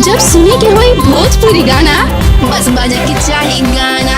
जब सुने के होई भोजपुरी गाना, बस बजे के चाही गाना।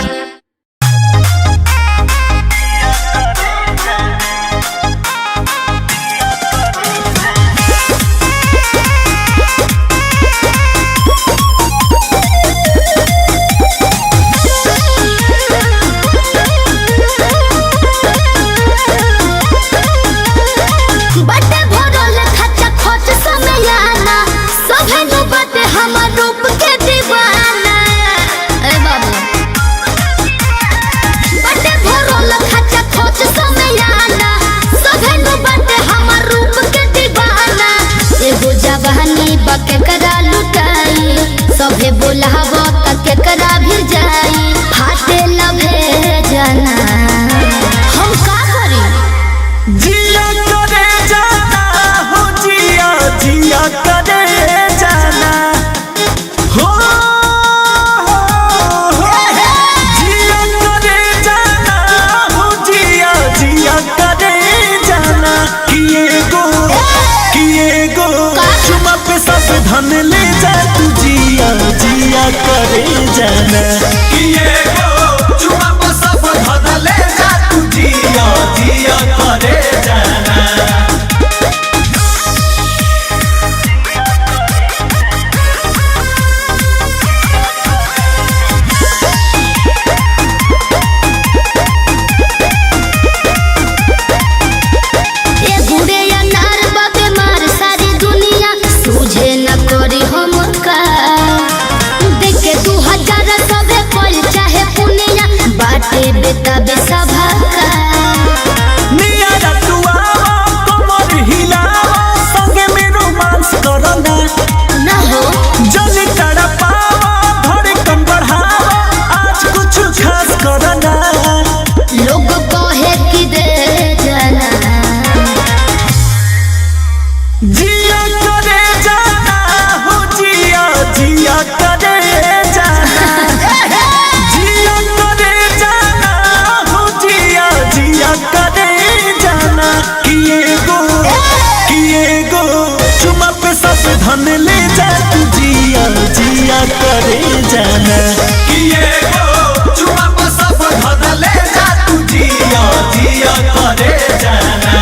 केकरा लुटाई सभे बोलाव त केकरा भी जाई फाटे लभे जाना हम का करी जिया करे जाना हो जिया जिया करे जाना हो जिया करे जाना हो जिया जिया करे जाना किए गो चुमा पे सब धन ले जा तू जिया जिया करे जाना किए गो चुमा पे सब धन ले जा तू जिया जिया करे जाना। बेटा बेसभा का नियारा तुआवा कमर हिलावा संगे में रोमांस करना ना हो जल्दी तड़पावा धड़कन बढ़ावा आज कुछ खास करना लोग कहे कि दे जाना जिया करे जाना हो जिया जिया करे जाना जिया करे जाना हो जिया जिया करे जाना किए गो चुमा पे सब धन ले जा तू जिया जिया करे जाना किए गो चुमा पे सब धन ले जा तू जिया जिया करे जाना।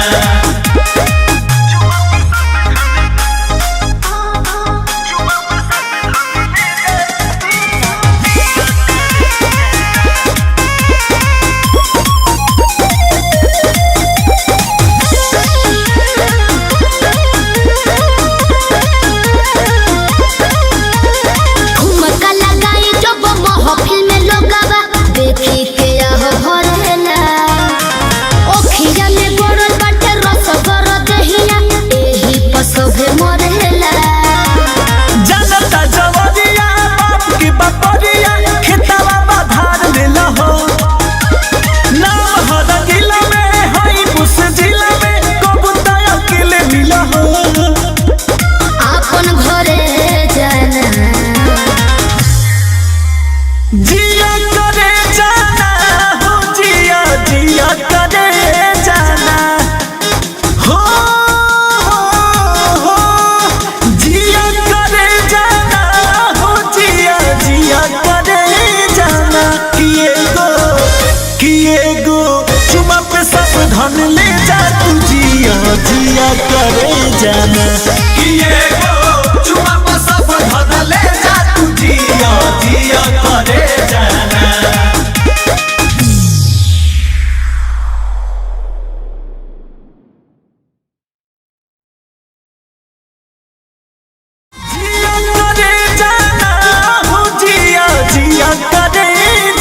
जिया करे जाना हो जिया जिया करे जाना हो जिया करे जाना हो जिया जिया करे जाना किए गो चुमा पे सब धन ले जा तू जिया जिया करे जाना किए गो चुमा पे सब धन ले जा तू जिया जिया करे जाना। जिया करे जाना हो जिया जिया करे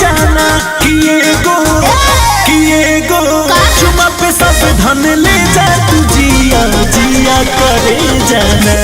जाना किए गो चुमा पे सब धन ले जा तू जिया जिया करे जाना